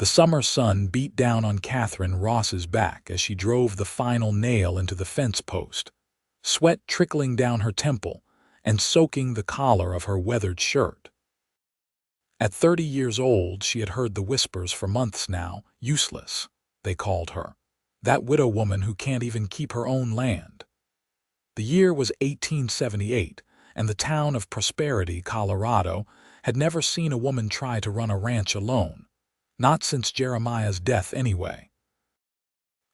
The summer sun beat down on Catherine Ross's back as she drove the final nail into the fence post, sweat trickling down her temple and soaking the collar of her weathered shirt. At 30 years old, she had heard the whispers for months now. Useless, they called her. That widow woman who can't even keep her own land. The year was 1878, and the town of Prosperity, Colorado, had never seen a woman try to run a ranch alone. Not since Jeremiah's death, anyway.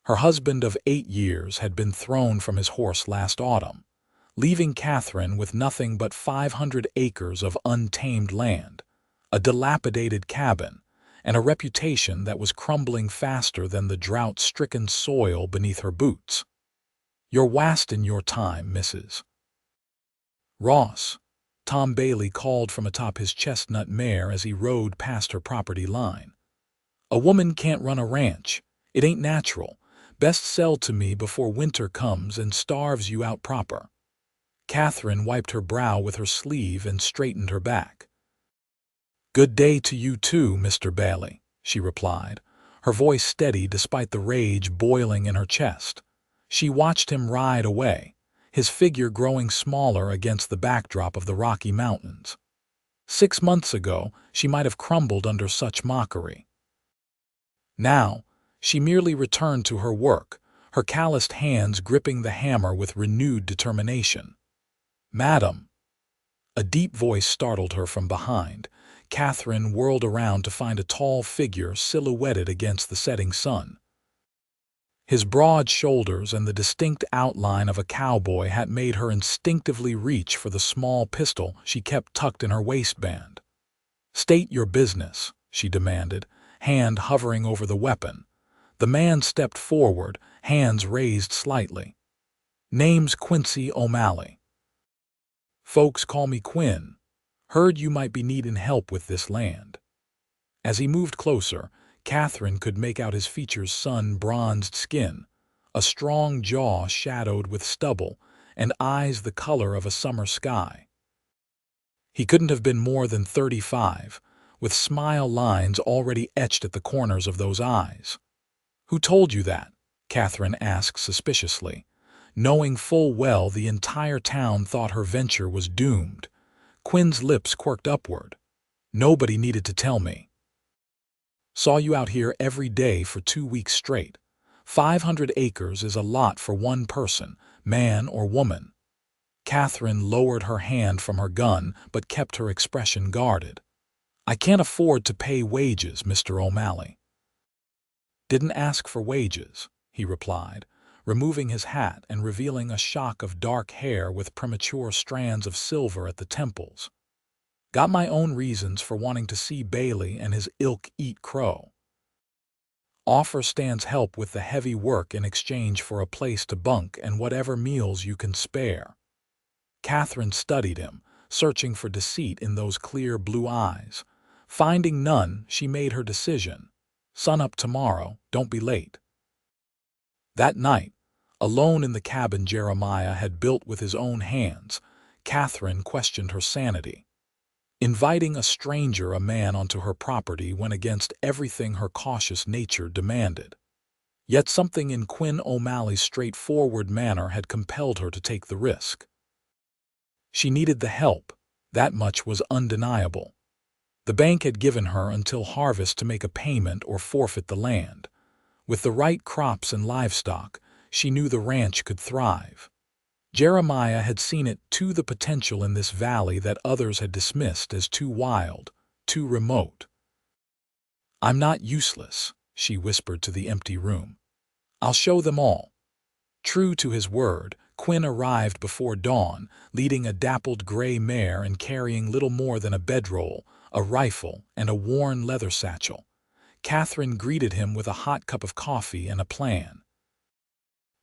Her husband of 8 years had been thrown from his horse last autumn, leaving Catherine with nothing but 500 acres of untamed land, a dilapidated cabin, and a reputation that was crumbling faster than the drought-stricken soil beneath her boots. "You're wasting your time, Mrs. Ross," Tom Bailey called from atop his chestnut mare as he rode past her property line. "A woman can't run a ranch. It ain't natural. Best sell to me before winter comes and starves you out proper." Catherine wiped her brow with her sleeve and straightened her back. "Good day to you too, Mr. Bailey," she replied, her voice steady despite the rage boiling in her chest. She watched him ride away, his figure growing smaller against the backdrop of the Rocky Mountains. 6 months ago, she might have crumbled under such mockery. Now, she merely returned to her work, her calloused hands gripping the hammer with renewed determination. "Madam!" A deep voice startled her from behind. Catherine whirled around to find a tall figure silhouetted against the setting sun. His broad shoulders and the distinct outline of a cowboy had made her instinctively reach for the small pistol she kept tucked in her waistband. "State your business," she demanded, hand hovering over the weapon. The man stepped forward, hands raised slightly. "Name's Quincy O'Malley." "Folks call me Quinn. Heard you might be needing help with this land." As he moved closer, Catherine could make out his features' sun-bronzed skin, a strong jaw shadowed with stubble, and eyes the color of a summer sky. He couldn't have been more than 35, with smile lines already etched at the corners of those eyes. "Who told you that?" Catherine asked suspiciously, knowing full well the entire town thought her venture was doomed. Quinn's lips quirked upward. "Nobody needed to tell me. Saw you out here every day for 2 weeks straight. 500 acres is a lot for one person, man or woman." Catherine lowered her hand from her gun but kept her expression guarded. "I can't afford to pay wages, Mr. O'Malley." "Didn't ask for wages," he replied, removing his hat and revealing a shock of dark hair with premature strands of silver at the temples. "Got my own reasons for wanting to see Bailey and his ilk eat crow. Offer stands help with the heavy work in exchange for a place to bunk and whatever meals you can spare." Catherine studied him, searching for deceit in those clear blue eyes. Finding none, she made her decision. "Sun up tomorrow, don't be late." That night, alone in the cabin Jeremiah had built with his own hands, Catherine questioned her sanity. Inviting a man onto her property went against everything her cautious nature demanded. Yet something in Quinn O'Malley's straightforward manner had compelled her to take the risk. She needed the help, that much was undeniable. The bank had given her until harvest to make a payment or forfeit the land. With the right crops and livestock, she knew the ranch could thrive. Jeremiah had seen it to the potential in this valley that others had dismissed as too wild, too remote. "I'm not useless," she whispered to the empty room. "I'll show them all." True to his word, Quinn arrived before dawn, leading a dappled gray mare and carrying little more than a bedroll, a rifle, and a worn leather satchel. Catherine greeted him with a hot cup of coffee and a plan.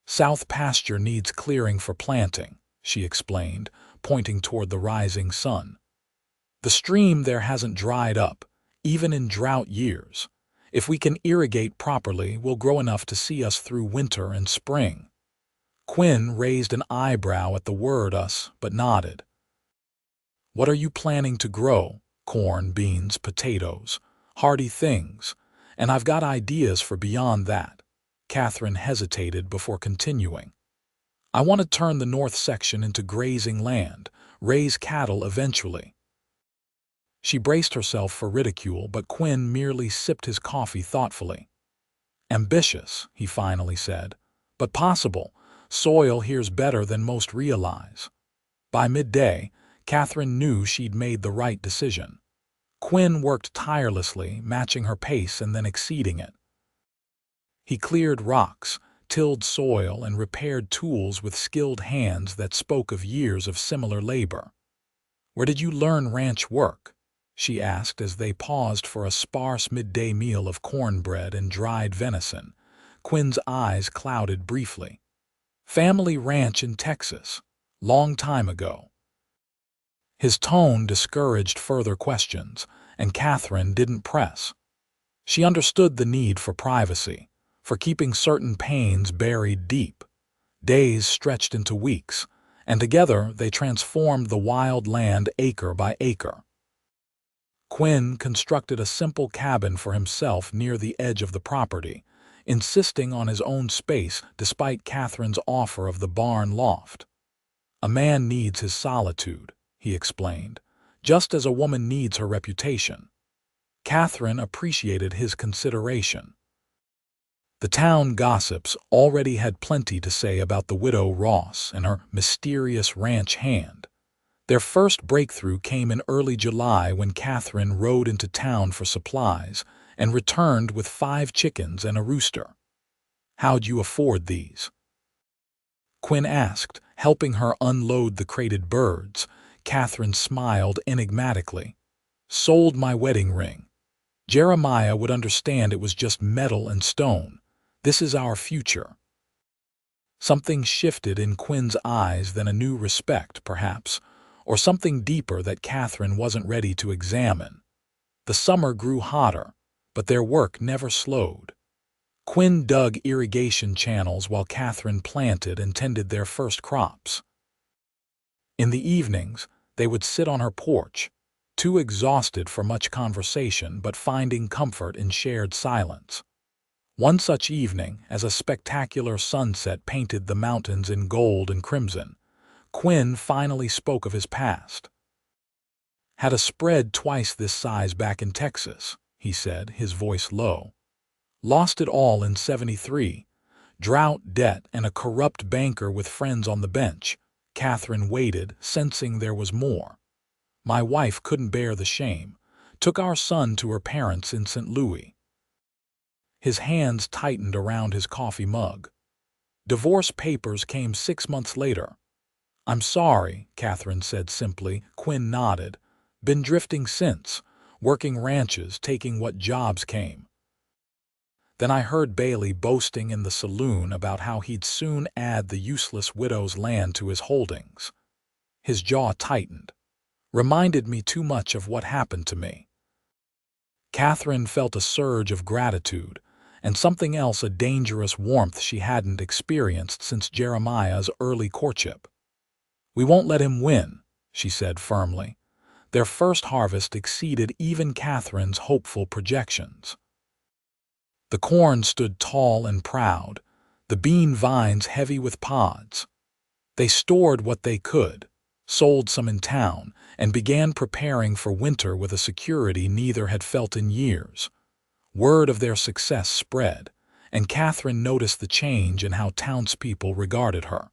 "South pasture needs clearing for planting," she explained, pointing toward the rising sun. "The stream there hasn't dried up, even in drought years. If we can irrigate properly, we'll grow enough to see us through winter and spring." Quinn raised an eyebrow at the word us, but nodded. "What are you planning to grow?" "Corn, beans, potatoes. Hardy things. And I've got ideas for beyond that. Catherine hesitated before continuing. I want to turn the north section into grazing land, raise cattle eventually. She braced herself for ridicule, but Quinn merely sipped his coffee thoughtfully. Ambitious, he finally said, but possible. Soil here's better than most realize. By midday, Catherine knew she'd made the right decision. Quinn worked tirelessly, matching her pace and then exceeding it. He cleared rocks, tilled soil, and repaired tools with skilled hands that spoke of years of similar labor. "Where did you learn ranch work?" she asked as they paused for a sparse midday meal of cornbread and dried venison. Quinn's eyes clouded briefly. "Family ranch in Texas. Long time ago." His tone discouraged further questions, and Catherine didn't press. She understood the need for privacy, for keeping certain pains buried deep. Days stretched into weeks, and together they transformed the wild land acre by acre. Quinn constructed a simple cabin for himself near the edge of the property, insisting on his own space despite Catherine's offer of the barn loft. "A man needs his solitude," he explained, "just as a woman needs her reputation." Catherine appreciated his consideration. The town gossips already had plenty to say about the widow Ross and her mysterious ranch hand. Their first breakthrough came in early July when Catherine rode into town for supplies and returned with 5 chickens and a rooster. "How'd you afford these?" Quinn asked, helping her unload the crated birds. Catherine smiled enigmatically. "Sold my wedding ring. Jeremiah would understand it was just metal and stone. This is our future." Something shifted in Quinn's eyes, then a new respect, perhaps, or something deeper that Catherine wasn't ready to examine. The summer grew hotter, but their work never slowed. Quinn dug irrigation channels while Catherine planted and tended their first crops. In the evenings, they would sit on her porch, too exhausted for much conversation but finding comfort in shared silence. One such evening, as a spectacular sunset painted the mountains in gold and crimson, Quinn finally spoke of his past. "Had a spread twice this size back in Texas," he said, his voice low. "Lost it all in '73. Drought, debt, and a corrupt banker with friends on the bench." Catherine waited, sensing there was more. "My wife couldn't bear the shame. Took our son to her parents in St. Louis." His hands tightened around his coffee mug. "Divorce papers came 6 months later." "I'm sorry," Catherine said simply. Quinn nodded. "Been drifting since, working ranches, taking what jobs came." Then I heard Bailey boasting in the saloon about how he'd soon add the useless widow's land to his holdings. His jaw tightened. "Reminded me too much of what happened to me." Catherine felt a surge of gratitude, and something else, a dangerous warmth she hadn't experienced since Jeremiah's early courtship. "We won't let him win," she said firmly. Their first harvest exceeded even Catherine's hopeful projections. The corn stood tall and proud, the bean vines heavy with pods. They stored what they could, sold some in town, and began preparing for winter with a security neither had felt in years. Word of their success spread, and Catherine noticed the change in how townspeople regarded her.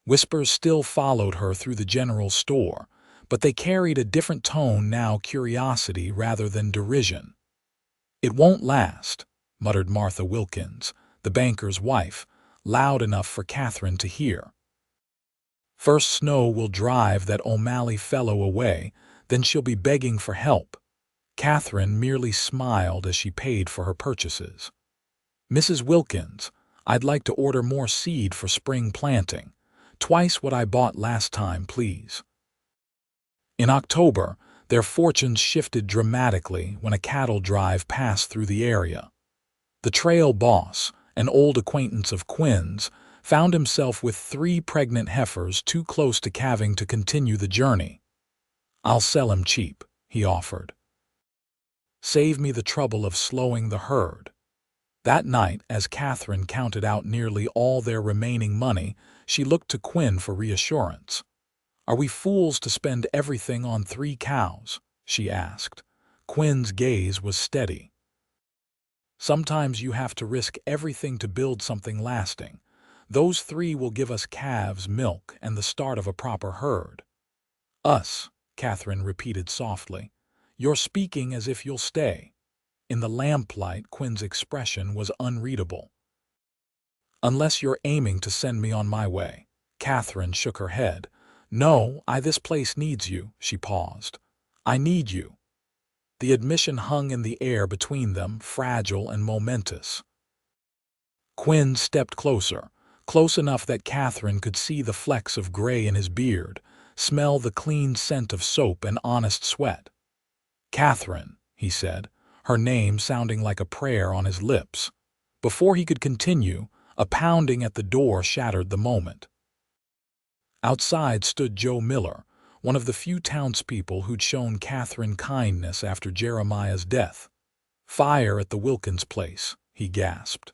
Whispers still followed her through the general store, but they carried a different tone now, curiosity rather than derision. "It won't last," muttered Martha Wilkins, the banker's wife, loud enough for Catherine to hear. "First snow will drive that O'Malley fellow away, then she'll be begging for help." Catherine merely smiled as she paid for her purchases. "Mrs. Wilkins, I'd like to order more seed for spring planting. Twice what I bought last time, please." In October, their fortunes shifted dramatically when a cattle drive passed through the area. The trail boss, an old acquaintance of Quinn's, found himself with 3 pregnant heifers too close to calving to continue the journey. "I'll sell him cheap," he offered. Save me the trouble of slowing the herd." That night, as Catherine counted out nearly all their remaining money, she looked to Quinn for reassurance. "Are we fools to spend everything on 3 cows?" she asked. Quinn's gaze was steady. "Sometimes you have to risk everything to build something lasting. Those 3 will give us calves, milk, and the start of a proper herd." "Us," Catherine repeated softly. "You're speaking as if you'll stay." In the lamplight, Quinn's expression was unreadable. "Unless you're aiming to send me on my way." Catherine shook her head. "No, this place needs you." She paused. "I need you." The admission hung in the air between them, fragile and momentous. Quinn stepped closer, close enough that Catherine could see the flecks of gray in his beard, smell the clean scent of soap and honest sweat. "Catherine," he said, her name sounding like a prayer on his lips. Before he could continue, a pounding at the door shattered the moment. Outside stood Joe Miller, one of the few townspeople who'd shown Catherine kindness after Jeremiah's death. "Fire at the Wilkins place," he gasped.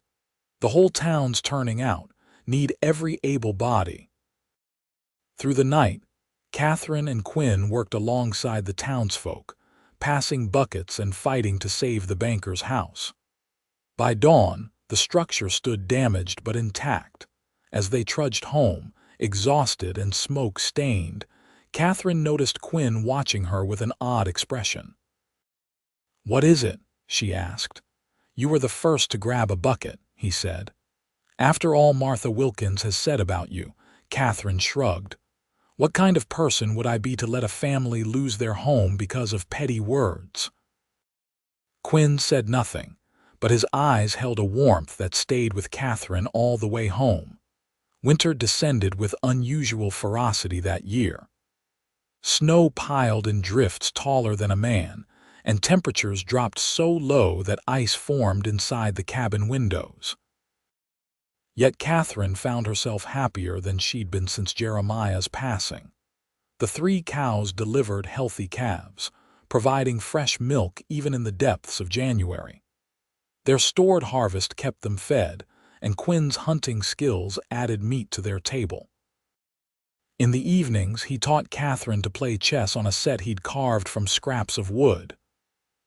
"The whole town's turning out. Need every able body." Through the night, Catherine and Quinn worked alongside the townsfolk, passing buckets and fighting to save the banker's house. By dawn, the structure stood damaged but intact. As they trudged home, exhausted and smoke-stained, Catherine noticed Quinn watching her with an odd expression. "What is it?" she asked. "You were the first to grab a bucket," he said. "After all Martha Wilkins has said about you," Catherine shrugged. "What kind of person would I be to let a family lose their home because of petty words?" Quinn said nothing, but his eyes held a warmth that stayed with Catherine all the way home. Winter descended with unusual ferocity that year. Snow piled in drifts taller than a man, and temperatures dropped so low that ice formed inside the cabin windows. Yet Catherine found herself happier than she'd been since Jeremiah's passing. The 3 cows delivered healthy calves, providing fresh milk even in the depths of January. Their stored harvest kept them fed, and Quinn's hunting skills added meat to their table. In the evenings, he taught Catherine to play chess on a set he'd carved from scraps of wood.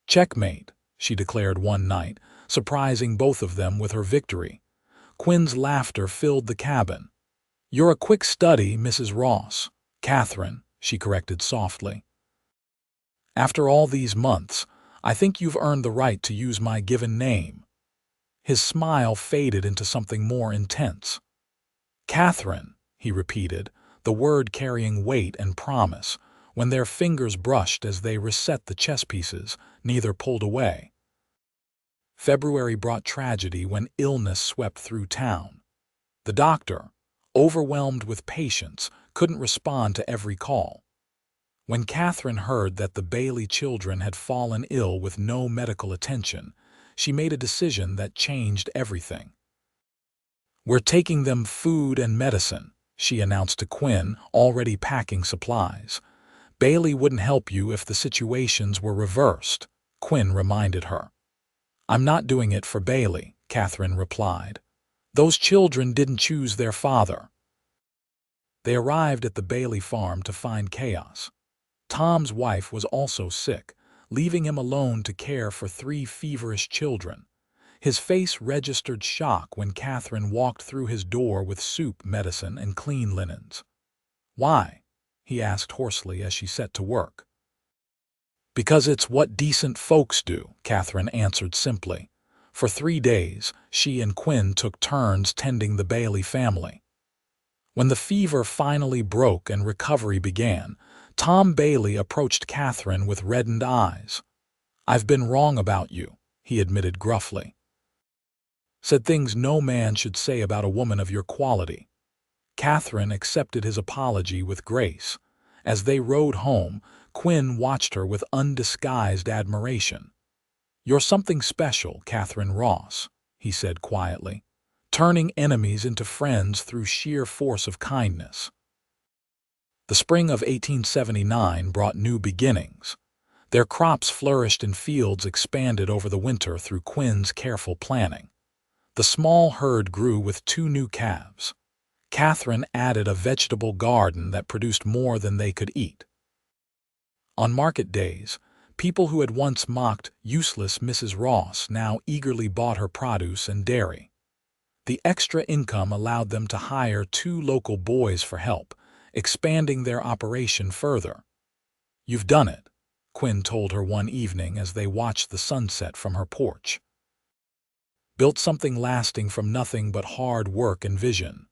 "Checkmate," she declared one night, surprising both of them with her victory. Quinn's laughter filled the cabin. "You're a quick study, Mrs. Ross." "Catherine," she corrected softly. "After all these months, I think you've earned the right to use my given name." His smile faded into something more intense. "Catherine," he repeated, the word carrying weight and promise. When their fingers brushed as they reset the chess pieces, neither pulled away. February brought tragedy when illness swept through town. The doctor, overwhelmed with patients, couldn't respond to every call. When Catherine heard that the Bailey children had fallen ill with no medical attention, she made a decision that changed everything. "We're taking them food and medicine," she announced to Quinn, already packing supplies. "Bailey wouldn't help you if the situations were reversed," Quinn reminded her. "I'm not doing it for Bailey," Catherine replied. "Those children didn't choose their father." They arrived at the Bailey farm to find chaos. Tom's wife was also sick, leaving him alone to care for 3 feverish children. His face registered shock when Catherine walked through his door with soup, medicine, and clean linens. "Why?" he asked hoarsely as she set to work. "Because it's what decent folks do," Catherine answered simply. For 3 days, she and Quinn took turns tending the Bailey family. When the fever finally broke and recovery began, Tom Bailey approached Catherine with reddened eyes. "I've been wrong about you," he admitted gruffly. "Said things no man should say about a woman of your quality." Catherine accepted his apology with grace. As they rode home, Quinn watched her with undisguised admiration. "You're something special, Catherine Ross," he said quietly, "turning enemies into friends through sheer force of kindness." The spring of 1879 brought new beginnings. Their crops flourished in fields expanded over the winter through Quinn's careful planning. The small herd grew with 2 new calves. Catherine added a vegetable garden that produced more than they could eat. On market days, people who had once mocked useless Mrs. Ross now eagerly bought her produce and dairy. The extra income allowed them to hire 2 local boys for help, expanding their operation further. "You've done it," Quinn told her one evening as they watched the sunset from her porch. "Built something lasting from nothing but hard work and vision."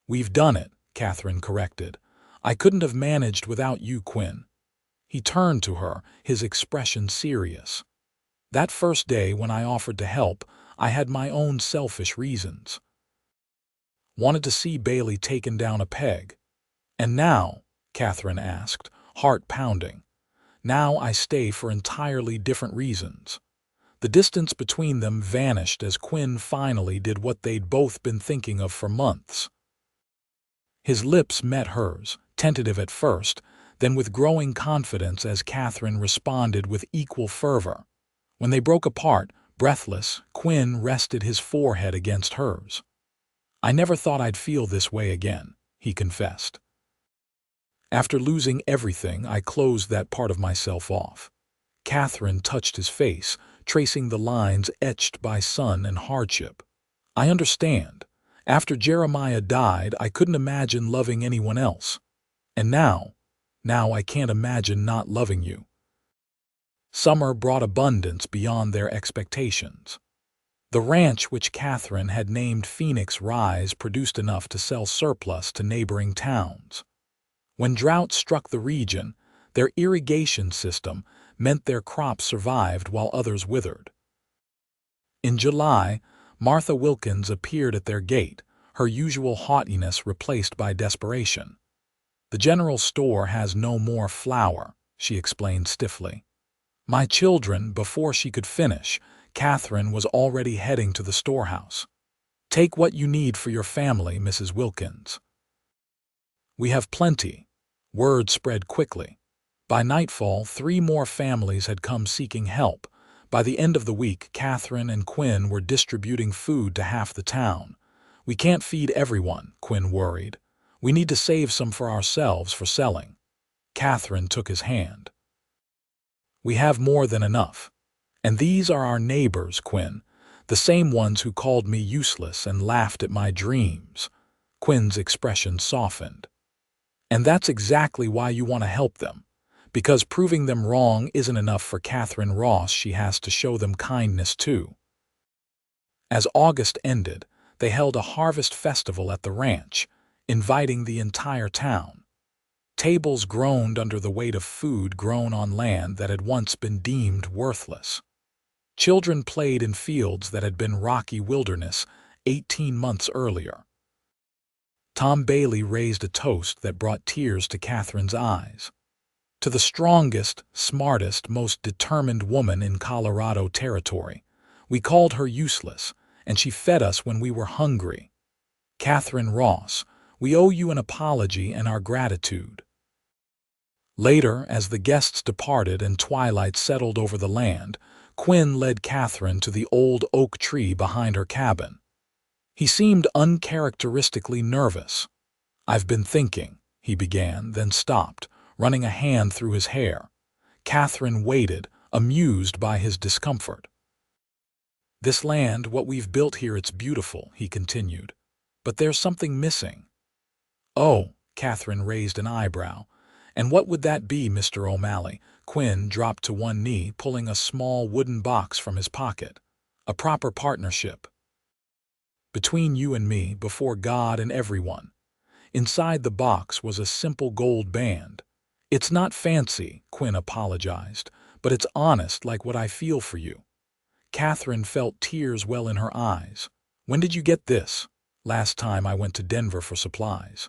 "We've done it," Catherine corrected. "I couldn't have managed without you, Quinn." He turned to her, his expression serious. "That first day when I offered to help, I had my own selfish reasons. Wanted to see Bailey taken down a peg. And now," Catherine asked, heart pounding, "now I stay for entirely different reasons." The distance between them vanished as Quinn finally did what they'd both been thinking of for months. His lips met hers, tentative at first, then with growing confidence as Catherine responded with equal fervor. When they broke apart, breathless, Quinn rested his forehead against hers. "I never thought I'd feel this way again," he confessed. "After losing everything, I closed that part of myself off." Catherine touched his face, tracing the lines etched by sun and hardship. "I understand. After Jeremiah died, I couldn't imagine loving anyone else. And now I can't imagine not loving you." Summer brought abundance beyond their expectations. The ranch, which Catherine had named Phoenix Rise, produced enough to sell surplus to neighboring towns. When drought struck the region, their irrigation system meant their crops survived while others withered. In July, Martha Wilkins appeared at their gate, her usual haughtiness replaced by desperation. "The general store has no more flour," she explained stiffly. "My children," before she could finish, Catherine was already heading to the storehouse. "Take what you need for your family, Mrs. Wilkins." "We have plenty." Word spread quickly. By nightfall, 3 more families had come seeking help. By the end of the week, Catherine and Quinn were distributing food to half the town. "We can't feed everyone," Quinn worried. "We need to save some for ourselves for selling." Catherine took his hand. "We have more than enough. And these are our neighbors, Quinn, the same ones who called me useless and laughed at my dreams." Quinn's expression softened. "And that's exactly why you want to help them. Because proving them wrong isn't enough for Catherine Ross, she has to show them kindness too." As August ended, they held a harvest festival at the ranch, inviting the entire town. Tables groaned under the weight of food grown on land that had once been deemed worthless. Children played in fields that had been rocky wilderness 18 months earlier. Tom Bailey raised a toast that brought tears to Catherine's eyes. "To the strongest, smartest, most determined woman in Colorado territory. We called her useless, and she fed us when we were hungry. Catherine Ross, we owe you an apology and our gratitude." Later, as the guests departed and twilight settled over the land, Quinn led Catherine to the old oak tree behind her cabin. He seemed uncharacteristically nervous. "I've been thinking," he began, then stopped, running a hand through his hair. Catherine waited, amused by his discomfort. "This land, what we've built here, it's beautiful," he continued. "But there's something missing." "Oh," Catherine raised an eyebrow. "And what would that be, Mr. O'Malley?" Quinn dropped to one knee, pulling a small wooden box from his pocket. "A proper partnership. Between you and me, before God and everyone." Inside the box was a simple gold band. "It's not fancy," Quinn apologized, "but it's honest, like what I feel for you." Catherine felt tears well in her eyes. "When did you get this?" "Last time I went to Denver for supplies."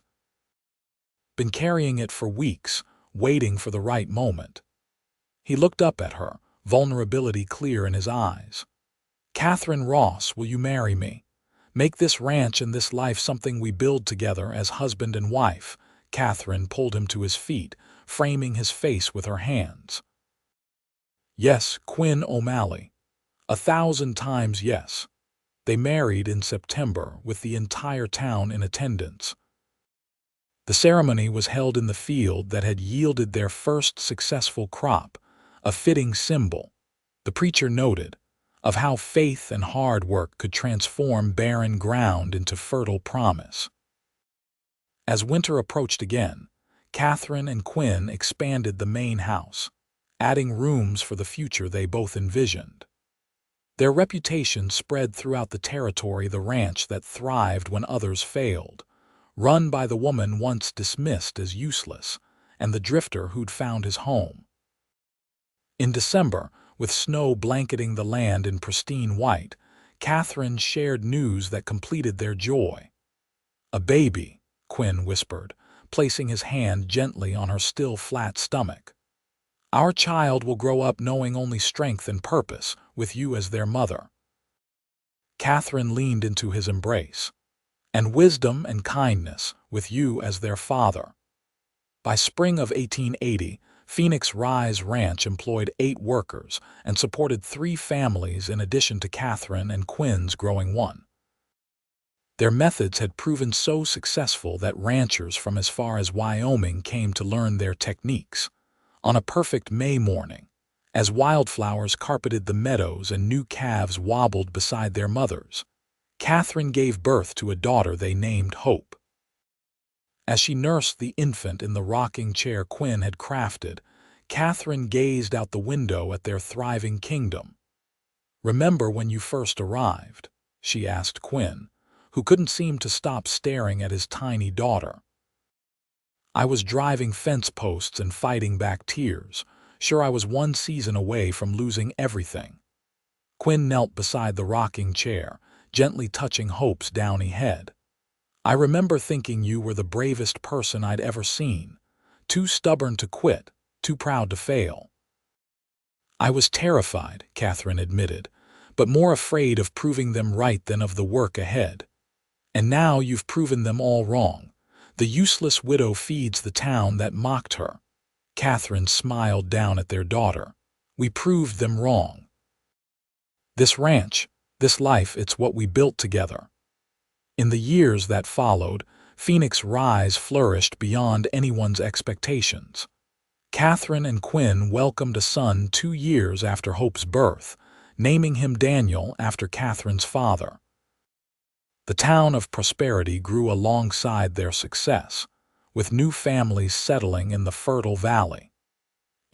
"Been carrying it for weeks, waiting for the right moment." He looked up at her, vulnerability clear in his eyes. "Catherine Ross, will you marry me? Make this ranch and this life something we build together as husband and wife." Catherine pulled him to his feet, framing his face with her hands. Yes, Quinn O'Malley. 1,000 times yes. They married in September with the entire town in attendance. The ceremony was held in the field that had yielded their first successful crop, a fitting symbol, the preacher noted, of how faith and hard work could transform barren ground into fertile promise. As winter approached again, Catherine and Quinn expanded the main house, adding rooms for the future they both envisioned. Their reputation spread throughout the territory, the ranch that thrived when others failed, run by the woman once dismissed as useless, and the drifter who'd found his home. In December, with snow blanketing the land in pristine white, Catherine shared news that completed their joy. "A baby," Quinn whispered, placing his hand gently on her still flat stomach. "Our child will grow up knowing only strength and purpose, with you as their mother." Catherine leaned into his embrace. "And wisdom and kindness, with you as their father." By spring of 1880, Phoenix Rise Ranch employed 8 workers and supported 3 families in addition to Catherine and Quinn's growing one. Their methods had proven so successful that ranchers from as far as Wyoming came to learn their techniques. On a perfect May morning, as wildflowers carpeted the meadows and new calves wobbled beside their mothers, Catherine gave birth to a daughter they named Hope. As she nursed the infant in the rocking chair Quinn had crafted, Catherine gazed out the window at their thriving kingdom. "Remember when you first arrived?" she asked Quinn, who couldn't seem to stop staring at his tiny daughter. "I was driving fence posts and fighting back tears, sure I was one season away from losing everything." Quinn knelt beside the rocking chair, gently touching Hope's downy head. "I remember thinking you were the bravest person I'd ever seen, too stubborn to quit, too proud to fail." "I was terrified," Catherine admitted, "but more afraid of proving them right than of the work ahead. And now you've proven them all wrong. The useless widow feeds the town that mocked her." Catherine smiled down at their daughter. "We proved them wrong. This ranch, this life, it's what we built together." In the years that followed, Phoenix Rise flourished beyond anyone's expectations. Catherine and Quinn welcomed a son 2 years after Hope's birth, naming him Daniel after Catherine's father. The town of prosperity grew alongside their success, with new families settling in the fertile valley.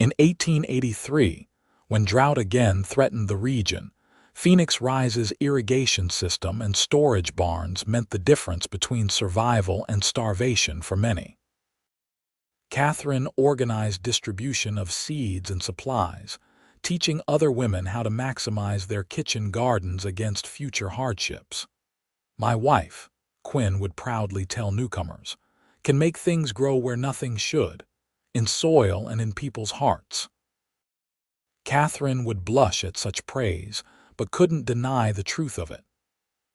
In 1883, when drought again threatened the region, Phoenix Rise's irrigation system and storage barns meant the difference between survival and starvation for many. Catherine organized distribution of seeds and supplies, teaching other women how to maximize their kitchen gardens against future hardships. "My wife," Quinn would proudly tell newcomers, "can make things grow where nothing should, in soil and in people's hearts." Catherine would blush at such praise, but couldn't deny the truth of it.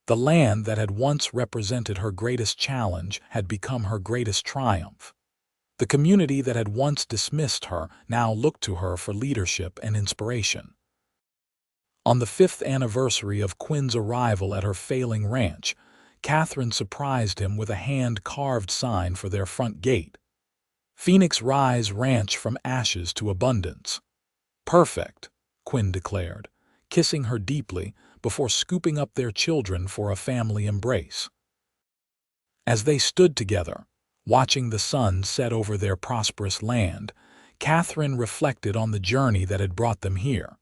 The land that had once represented her greatest challenge had become her greatest triumph. The community that had once dismissed her now looked to her for leadership and inspiration. On the 5th anniversary of Quinn's arrival at her failing ranch, Catherine surprised him with a hand-carved sign for their front gate. "Phoenix Rise Ranch from ashes to abundance." "Perfect," Quinn declared, kissing her deeply before scooping up their children for a family embrace. As they stood together, watching the sun set over their prosperous land, Catherine reflected on the journey that had brought them here.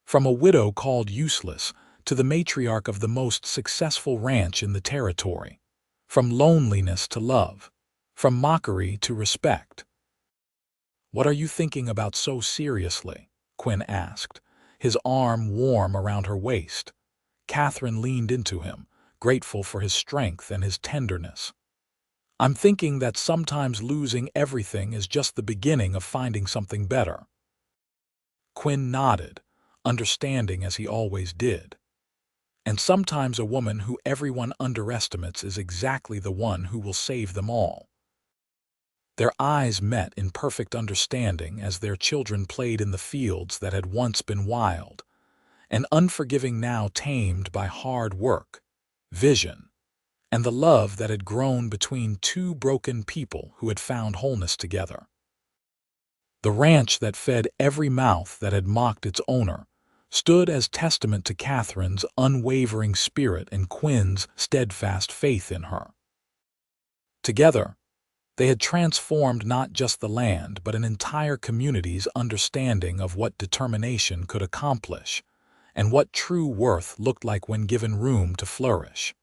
From a widow called useless to the matriarch of the most successful ranch in the territory. From loneliness to love. From mockery to respect. "What are you thinking about so seriously?" Quinn asked, his arm warm around her waist. Catherine leaned into him, grateful for his strength and his tenderness. "I'm thinking that sometimes losing everything is just the beginning of finding something better." Quinn nodded, understanding as he always did. "And sometimes a woman who everyone underestimates is exactly the one who will save them all." Their eyes met in perfect understanding as their children played in the fields that had once been wild, and unforgiving now tamed by hard work, vision, and the love that had grown between two broken people who had found wholeness together. The ranch that fed every mouth that had mocked its owner stood as testament to Catherine's unwavering spirit and Quinn's steadfast faith in her. Together, they had transformed not just the land but an entire community's understanding of what determination could accomplish and what true worth looked like when given room to flourish.